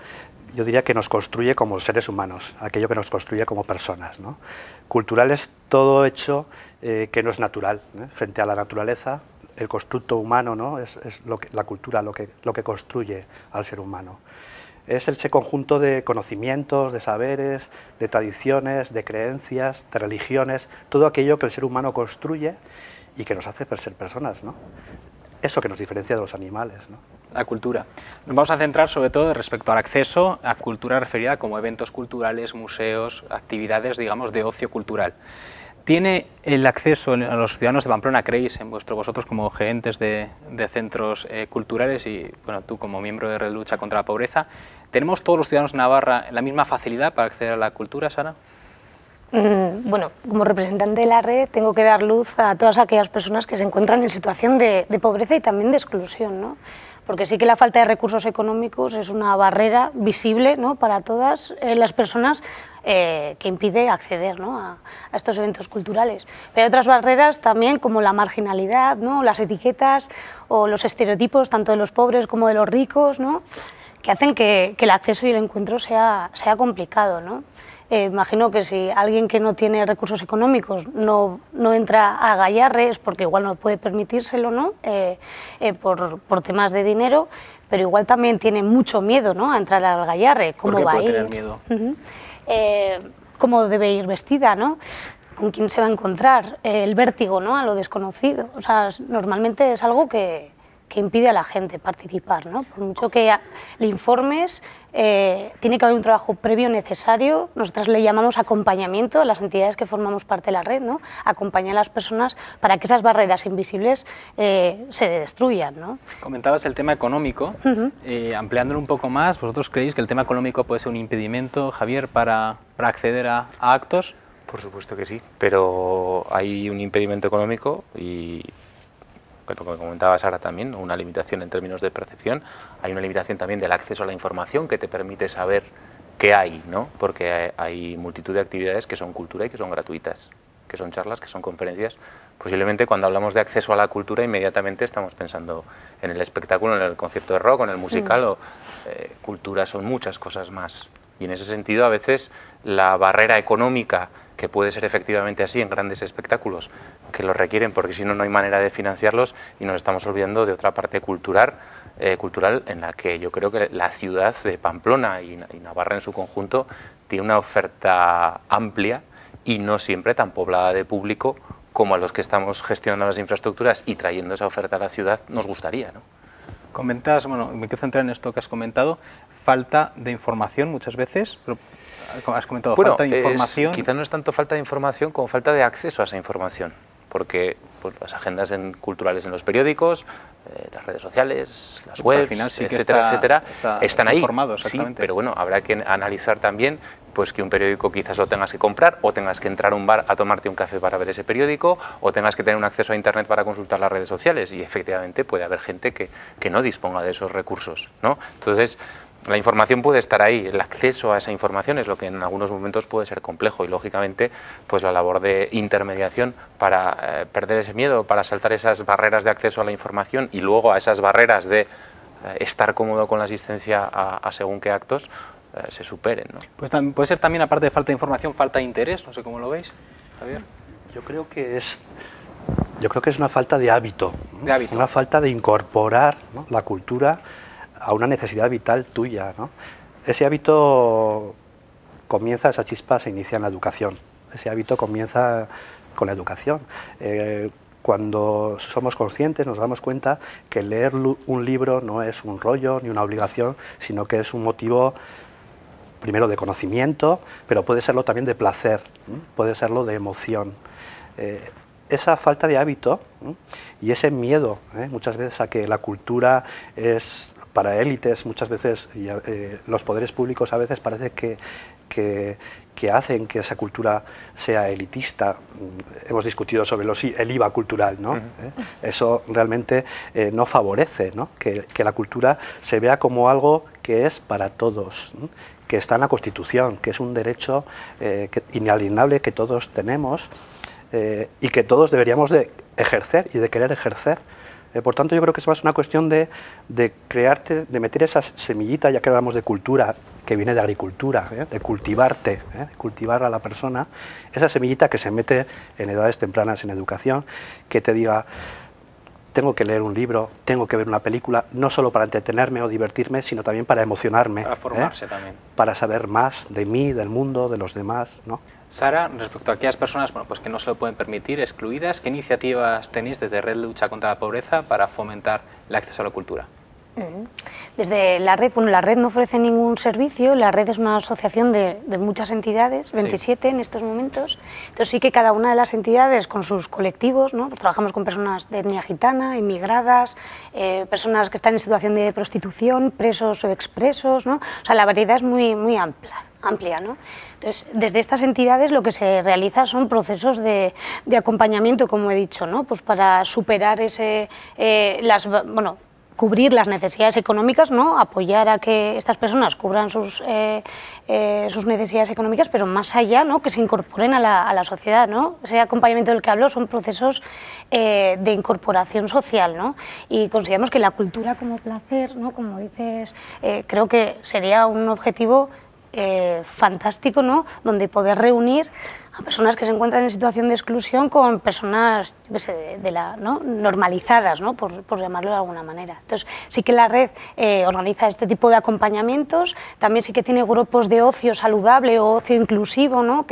yo diría, que nos construye como seres humanos, aquello que nos construye como personas, ¿no? Cultural es todo hecho que no es natural, ¿no? Frente a la naturaleza, el constructo humano, ¿no? es la cultura lo que construye al ser humano. Es ese conjunto de conocimientos, de saberes, de tradiciones, de creencias, de religiones, todo aquello que el ser humano construye y que nos hace ser personas, ¿no? Eso que nos diferencia de los animales, ¿no? La cultura. Nos vamos a centrar sobre todo respecto al acceso a cultura referida como eventos culturales, museos, actividades, digamos, de ocio cultural. ¿Tiene el acceso a los ciudadanos de Pamplona, creéis, en vosotros como gerentes de centros culturales y bueno, tú como miembro de Red de Lucha contra la Pobreza, ¿tenemos todos los ciudadanos de Navarra la misma facilidad para acceder a la cultura, Sara? Bueno, como representante de la red tengo que dar luz a todas aquellas personas que se encuentran en situación de pobreza y también de exclusión, ¿no? Porque sí que la falta de recursos económicos es una barrera visible, ¿no?, para todas las personas que impide acceder, ¿no?, a estos eventos culturales. Pero hay otras barreras también, como la marginalidad, ¿no?, las etiquetas o los estereotipos tanto de los pobres como de los ricos, ¿no?, que hacen que el acceso y el encuentro sea complicado, ¿no? Imagino que si alguien que no tiene recursos económicos no entra a Gayarre es porque igual no puede permitírselo, ¿no?, por temas de dinero, pero igual también tiene mucho miedo, ¿no?, a entrar al Gayarre. ¿Cómo va a ir? ¿Por qué puede tener miedo? ¿Cómo debe ir vestida, ¿no?, con quién se va a encontrar? El vértigo, ¿no?, a lo desconocido. O sea, normalmente es algo que impide a la gente participar, ¿no? Por mucho que le informes, tiene que haber un trabajo previo necesario. Nosotras le llamamos acompañamiento a las entidades que formamos parte de la red, ¿no? Acompañar a las personas para que esas barreras invisibles se destruyan, ¿no? Comentabas el tema económico. Ampliándolo un poco más, ¿vosotros creéis que el tema económico puede ser un impedimento, Javier, para acceder a actos? Por supuesto que sí, pero hay un impedimento económico y, como comentaba Sara también, una limitación en términos de percepción. Hay una limitación también del acceso a la información que te permite saber qué hay, ¿no? Porque hay multitud de actividades que son cultura y que son gratuitas, que son charlas, que son conferencias. Posiblemente cuando hablamos de acceso a la cultura inmediatamente estamos pensando en el espectáculo, en el concierto de rock, en el musical, cultura son muchas cosas más. Y en ese sentido a veces la barrera económica, que puede ser efectivamente así en grandes espectáculos, que los requieren porque si no, no hay manera de financiarlos, y nos estamos olvidando de otra parte cultural en la que yo creo que la ciudad de Pamplona y Navarra en su conjunto tiene una oferta amplia y no siempre tan poblada de público como a los que estamos gestionando las infraestructuras y trayendo esa oferta a la ciudad nos gustaría, ¿no? Comentas, bueno, me quiero centrar en esto que has comentado, falta de información muchas veces, pero has comentado falta de información. Quizás no es tanto falta de información como falta de acceso a esa información, porque pues, las agendas culturales en los periódicos, las redes sociales, las webs, al final sí etcétera, están ahí, sí, pero bueno, habrá que analizar también pues que un periódico quizás lo tengas que comprar, o tengas que entrar a un bar a tomarte un café para ver ese periódico, o tengas que tener un acceso a internet para consultar las redes sociales, y efectivamente puede haber gente que no disponga de esos recursos, ¿no? Entonces, la información puede estar ahí, el acceso a esa información es lo que en algunos momentos puede ser complejo, y lógicamente pues la labor de intermediación para perder ese miedo, para saltar esas barreras de acceso a la información y luego a esas barreras de estar cómodo con la asistencia a según qué actos, se superen, ¿no? Pues puede ser también, aparte de falta de información, falta de interés, no sé cómo lo veis, Javier. Yo creo que es una falta de hábito, ¿no? Una falta de incorporar, ¿no?, la cultura a una necesidad vital tuya, ¿no? Ese hábito comienza, esa chispa se inicia en la educación, ese hábito comienza con la educación. Cuando somos conscientes nos damos cuenta que leer un libro no es un rollo ni una obligación, sino que es un motivo primero de conocimiento, pero puede serlo también de placer, puede serlo de emoción. Esa falta de hábito y ese miedo muchas veces a que la cultura es para élites, muchas veces los poderes públicos a veces parece que hacen que esa cultura sea elitista. Hemos discutido sobre el IVA cultural, ¿no? Eso realmente no favorece, ¿no?, que la cultura se vea como algo que es para todos, ¿no?, que está en la Constitución, que es un derecho inalienable que todos tenemos y que todos deberíamos de ejercer y de querer ejercer. Por tanto, yo creo que es más una cuestión de de meter esa semillita, ya que hablamos de cultura, que viene de agricultura, de cultivarte, de cultivar a la persona, esa semillita que se mete en edades tempranas en educación, que te diga, tengo que leer un libro, tengo que ver una película, no solo para entretenerme o divertirme, sino también para emocionarme. Para formarse también. Para saber más de mí, del mundo, de los demás, ¿no? Sara, respecto a aquellas personas pues que no se lo pueden permitir, excluidas, ¿qué iniciativas tenéis desde Red Lucha contra la Pobreza para fomentar el acceso a la cultura? Desde la red, bueno, la red no ofrece ningún servicio, la red es una asociación de muchas entidades, 27 en estos momentos, entonces sí que cada una de las entidades con sus colectivos, ¿no? Pues trabajamos con personas de etnia gitana, inmigradas, personas que están en situación de prostitución, presos o expresos, ¿no? O sea, la variedad es muy amplia. amplia, ¿no? Entonces, desde estas entidades lo que se realiza son procesos de acompañamiento, como he dicho, ¿no? Pues para superar cubrir las necesidades económicas, ¿no? Apoyar a que estas personas cubran sus necesidades económicas, pero más allá, ¿no? Que se incorporen a la sociedad, ¿no? Ese acompañamiento del que hablo son procesos de incorporación social, ¿no? Y consideramos que la cultura como placer, ¿no? Como dices, creo que sería un objetivo fantástico, ¿no? Donde poder reunir a personas que se encuentran en situación de exclusión con personas, yo qué sé, ¿no? normalizadas, ¿no? Por llamarlo de alguna manera. Entonces, sí que la red organiza este tipo de acompañamientos, también sí que tiene grupos de ocio saludable o ocio inclusivo, ¿no?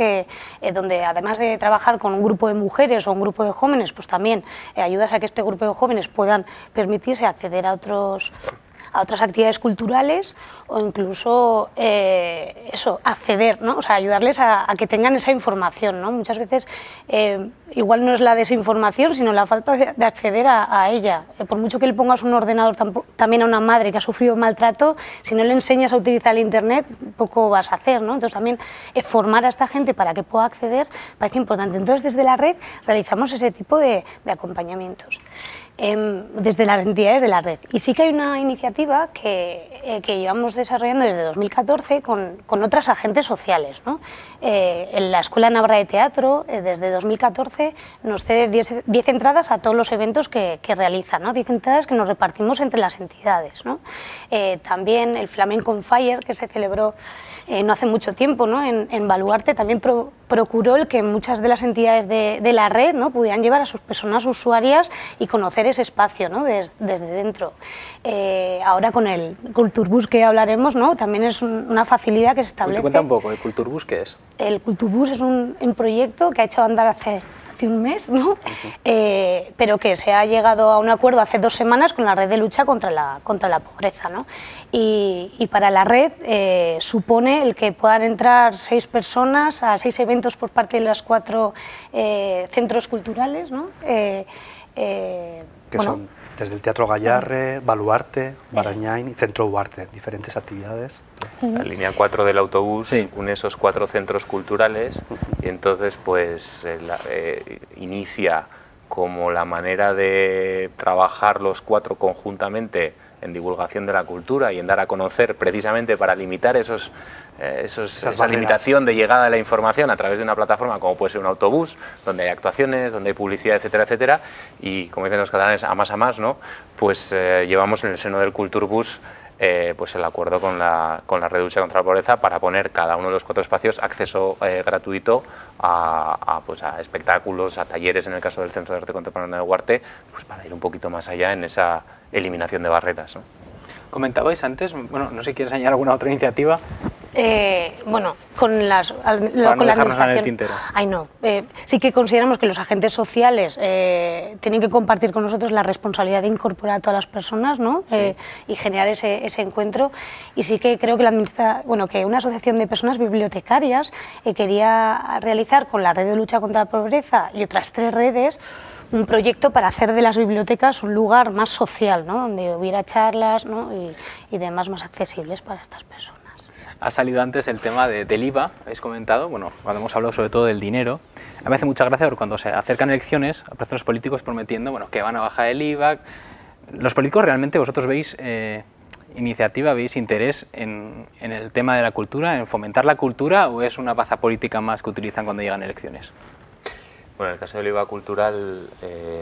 Donde además de trabajar con un grupo de mujeres o un grupo de jóvenes, pues también ayudas a que este grupo de jóvenes puedan permitirse acceder a otras actividades culturales o incluso acceder, ¿no? O sea, ayudarles a que tengan esa información, ¿no? Muchas veces igual no es la desinformación, sino la falta de acceder a ella. Por mucho que le pongas un ordenador también a una madre que ha sufrido maltrato, si no le enseñas a utilizar el Internet, poco vas a hacer, ¿no? Entonces también formar a esta gente para que pueda acceder parece importante. Entonces desde la red realizamos ese tipo de acompañamientos. Desde las entidades de la red. Y sí que hay una iniciativa que llevamos desarrollando desde 2014 con otras agentes sociales, ¿no? En la Escuela Navarra de Teatro, desde 2014, nos cede 10 entradas a todos los eventos que realiza, ¿no? 10 entradas que nos repartimos entre las entidades, ¿no? También el Flamenco on Fire, que se celebró no hace mucho tiempo, ¿no? En Baluarte, también procuró el que muchas de las entidades de la red, ¿no? pudieran llevar a sus personas usuarias y conocer ese espacio, ¿no? desde dentro. Ahora con el Kulturbus que hablaremos, ¿no? También es una facilidad que se establece. Cuenta un poco, ¿el Kulturbus qué es? El Kulturbus es un proyecto que ha hecho andar hace un mes, ¿no? Pero que se ha llegado a un acuerdo hace 2 semanas con la red de lucha contra la pobreza, ¿no? Y para la red supone el que puedan entrar 6 personas a 6 eventos por parte de los 4 centros culturales, ¿no? Son desde el Teatro Gallarre, Baluarte, Barañáin y Centro Huarte, diferentes actividades. La línea 4 del autobús une esos 4 centros culturales y entonces pues inicia como la manera de trabajar los 4 conjuntamente en divulgación de la cultura y en dar a conocer precisamente para limitar esa limitación de llegada de la información a través de una plataforma como puede ser un autobús, donde hay actuaciones, donde hay publicidad, etcétera, etcétera, y como dicen los catalanes, a más, ¿no? Pues llevamos en el seno del Kulturbus pues el acuerdo con la red de lucha contra la pobreza para poner cada uno de los 4 espacios acceso gratuito a espectáculos, a talleres en el caso del Centro de Arte Contemporáneo de Huarte, pues para ir un poquito más allá en esa eliminación de barreras, ¿no? Comentabais antes, bueno, no sé si quieres añadir alguna otra iniciativa. Con la administración. Ay, no. Sí que consideramos que los agentes sociales tienen que compartir con nosotros la responsabilidad de incorporar a todas las personas, ¿no? Sí. Y generar ese encuentro. Y sí que creo que que una asociación de personas bibliotecarias quería realizar con la red de lucha contra la pobreza y otras 3 redes un proyecto para hacer de las bibliotecas un lugar más social, ¿no? Donde hubiera charlas, ¿no? y demás más accesibles para estas personas. Ha salido antes el tema del IVA, habéis comentado, bueno, cuando hemos hablado sobre todo del dinero. A mí me hace mucha gracia porque cuando se acercan elecciones aparecen los políticos prometiendo, bueno, que van a bajar el IVA. Los políticos realmente, vosotros veis iniciativa, veis interés en el tema de la cultura, en fomentar la cultura, o es una baza política más que utilizan cuando llegan elecciones? Bueno, en el caso del IVA cultural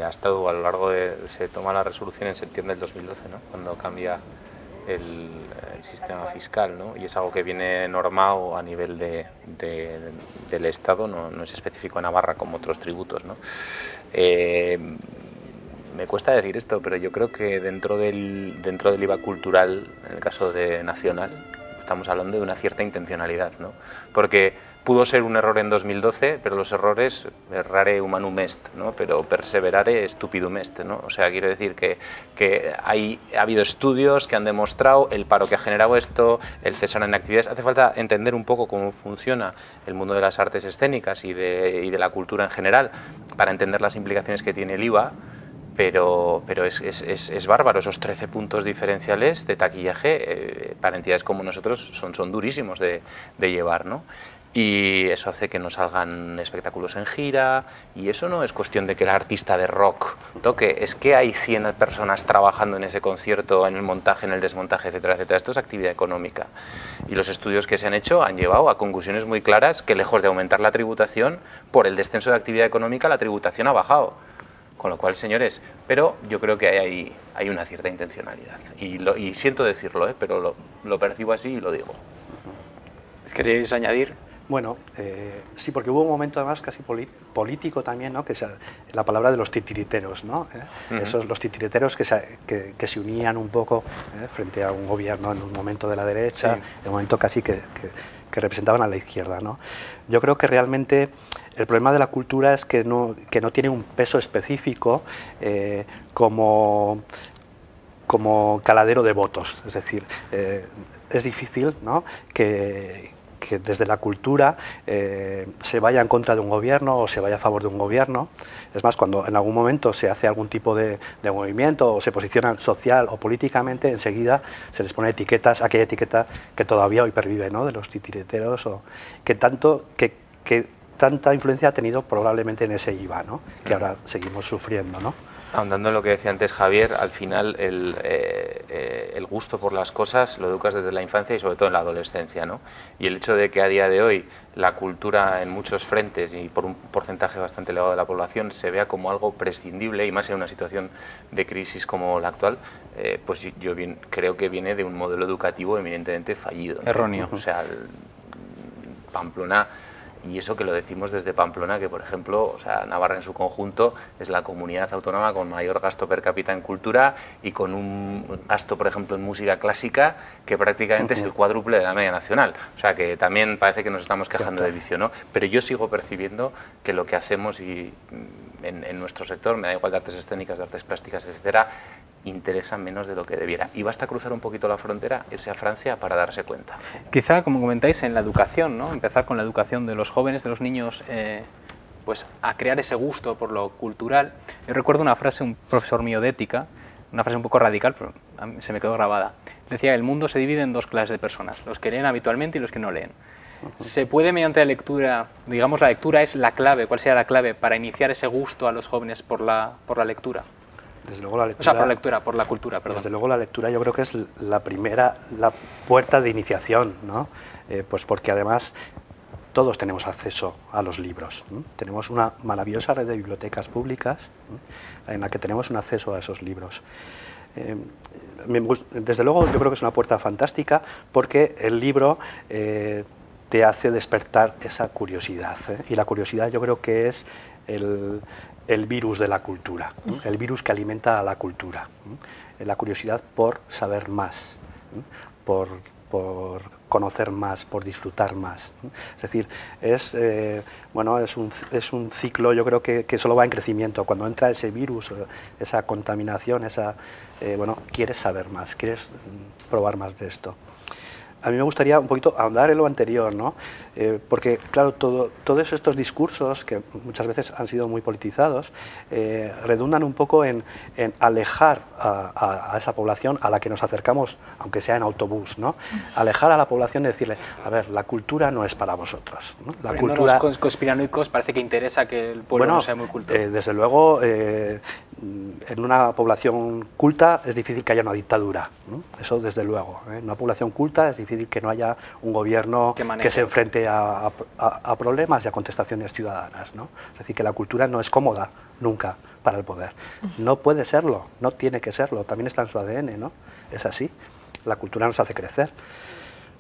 ha estado a lo largo se toma la resolución en septiembre del 2012, ¿no? Cuando cambia el sistema fiscal, ¿no? Y es algo que viene normado a nivel del Estado, no es específico en Navarra como otros tributos, ¿no? Me cuesta decir esto, pero yo creo que dentro del IVA cultural, en el caso de nacional, estamos hablando de una cierta intencionalidad, ¿no? Porque pudo ser un error en 2012, pero los errores, errare humanum est, ¿no? Pero perseverare stupidum est, ¿no? O sea, quiero decir que ha habido estudios que han demostrado el paro que ha generado esto, el cesar en actividades. Hace falta entender un poco cómo funciona el mundo de las artes escénicas y de la cultura en general para entender las implicaciones que tiene el IVA. pero es bárbaro. Esos 13 puntos diferenciales de taquillaje para entidades como nosotros son durísimos de llevar, ¿no? Y eso hace que no salgan espectáculos en gira, y eso no es cuestión de que el artista de rock toque, es que hay 100 personas trabajando en ese concierto, en el montaje, en el desmontaje, etcétera, etcétera. Esto es actividad económica. Y los estudios que se han hecho han llevado a conclusiones muy claras que, lejos de aumentar la tributación, por el descenso de actividad económica, la tributación ha bajado. Con lo cual, señores, pero yo creo que hay una cierta intencionalidad. Y siento decirlo, pero lo percibo así y lo digo. ¿Queréis añadir? Bueno, sí, porque hubo un momento además casi político también, ¿no? Que es la palabra de los titiriteros, ¿no? Esos, los titiriteros que se unían un poco frente a un gobierno en un momento de la derecha, en un momento casi que representaban a la izquierda, ¿no? Yo creo que realmente el problema de la cultura es que no tiene un peso específico como caladero de votos, es decir, es difícil, ¿no? que desde la cultura se vaya en contra de un gobierno o se vaya a favor de un gobierno. Es más, cuando en algún momento se hace algún tipo de movimiento o se posicionan social o políticamente, enseguida se les pone etiquetas, aquella etiqueta que todavía hoy pervive, ¿no? De los titireteros, o que tanta influencia ha tenido probablemente en ese IVA, ¿no? Que ahora seguimos sufriendo, ¿no? Ahondando en lo que decía antes Javier, al final el gusto por las cosas lo educas desde la infancia y sobre todo en la adolescencia, ¿no? Y el hecho de que a día de hoy la cultura en muchos frentes y por un porcentaje bastante elevado de la población se vea como algo prescindible, y más en una situación de crisis como la actual, pues yo creo que viene de un modelo educativo eminentemente fallido, ¿no? Erróneo. O sea, Pamplona... Y eso que lo decimos desde Pamplona, que por ejemplo, o sea, Navarra en su conjunto es la comunidad autónoma con mayor gasto per cápita en cultura y con un gasto, por ejemplo, en música clásica que prácticamente es el cuádruple de la media nacional. O sea, que también parece que nos estamos quejando de vicio, ¿no? Pero yo sigo percibiendo que lo que hacemos en nuestro sector, me da igual de artes escénicas, de artes plásticas, etcétera, interesa menos de lo que debiera. Y basta cruzar un poquito la frontera, irse a Francia para darse cuenta. Quizá, como comentáis, en la educación, ¿no? Empezar con la educación de los jóvenes, de los niños, pues a crear ese gusto por lo cultural. Yo recuerdo una frase de un profesor mío de ética, una frase un poco radical, pero a mí se me quedó grabada. Decía: el mundo se divide en dos clases de personas, los que leen habitualmente y los que no leen. Se puede, mediante la lectura, digamos, la lectura es la clave. ¿Cuál sería la clave para iniciar ese gusto a los jóvenes por la lectura? Desde luego la lectura, o sea, por la cultura, perdón. Desde luego la lectura yo creo que es la puerta de iniciación, ¿no? Pues porque además todos tenemos acceso a los libros, ¿no? Tenemos una maravillosa red de bibliotecas públicas, ¿no? En la que tenemos un acceso a esos libros. Desde luego yo creo que es una puerta fantástica, porque el libro te hace despertar esa curiosidad, y la curiosidad yo creo que es el virus de la cultura, ¿no? El virus que alimenta a la cultura, ¿no? La curiosidad por saber más, ¿no? por conocer más, por disfrutar más, ¿no? Es decir, es un ciclo, yo creo que solo va en crecimiento. Cuando entra ese virus, esa contaminación, quieres saber más, quieres probar más de esto. A mí me gustaría un poquito ahondar en lo anterior, ¿no? Porque, claro, todos estos discursos, que muchas veces han sido muy politizados, redundan un poco en alejar a esa población a la que nos acercamos, aunque sea en autobús, ¿no? Alejar a la población y decirle: a ver, la cultura no es para vosotros, ¿no? La cultura... Los conspiranoicos parece que interesa que el pueblo no sea muy culto. Desde luego, en una población culta es difícil que haya una dictadura, ¿no? Eso desde luego. En una población culta es difícil que no haya un gobierno que se enfrente a problemas y a contestaciones ciudadanas, ¿no? Es decir, que la cultura no es cómoda nunca para el poder. No puede serlo, no tiene que serlo, también está en su ADN, ¿no? Es así, la cultura nos hace crecer.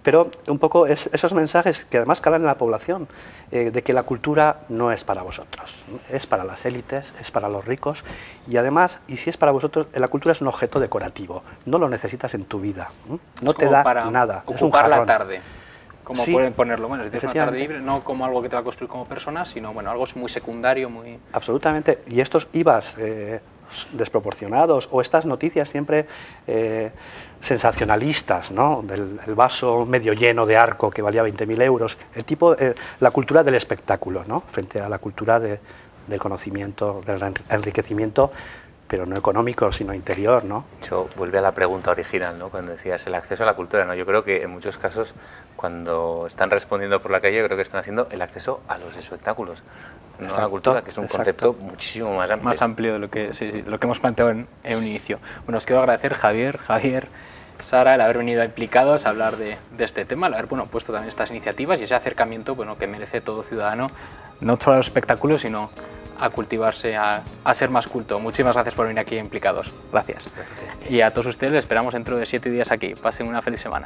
Pero un poco esos mensajes que además calan en la población, de que la cultura no es para vosotros, ¿no? Es para las élites, es para los ricos, y además, y si es para vosotros, la cultura es un objeto decorativo, no lo necesitas en tu vida, ¿no? No te da nada. Ocupar la tarde, como sí, pueden ponerlo. Bueno, si tienes una tarde libre, no como algo que te va a construir como persona, sino bueno, algo muy secundario, muy... Absolutamente, y estos IVAs desproporcionados, o estas noticias siempre sensacionalistas, ¿no? El vaso medio lleno de Arco que valía 20.000 euros, la cultura del espectáculo, ¿no? Frente a la cultura del conocimiento, del enriquecimiento pero no económico, sino interior, ¿no? Eso vuelve a la pregunta original, ¿no? Cuando decías el acceso a la cultura, ¿no? Yo creo que en muchos casos, cuando están respondiendo por la calle, yo creo que están haciendo el acceso a los espectáculos, no a la cultura, que es un concepto muchísimo más amplio. Más amplio de lo que, lo que hemos planteado en un inicio. Bueno, os quiero agradecer, Javier, Sara, el haber venido implicados a hablar de este tema, el haber puesto también estas iniciativas y ese acercamiento que merece todo ciudadano, no solo a los espectáculos, sino a cultivarse, a ser más culto. Muchísimas gracias por venir aquí implicados. Gracias. Y a todos ustedes les esperamos dentro de 7 días aquí. Pasen una feliz semana.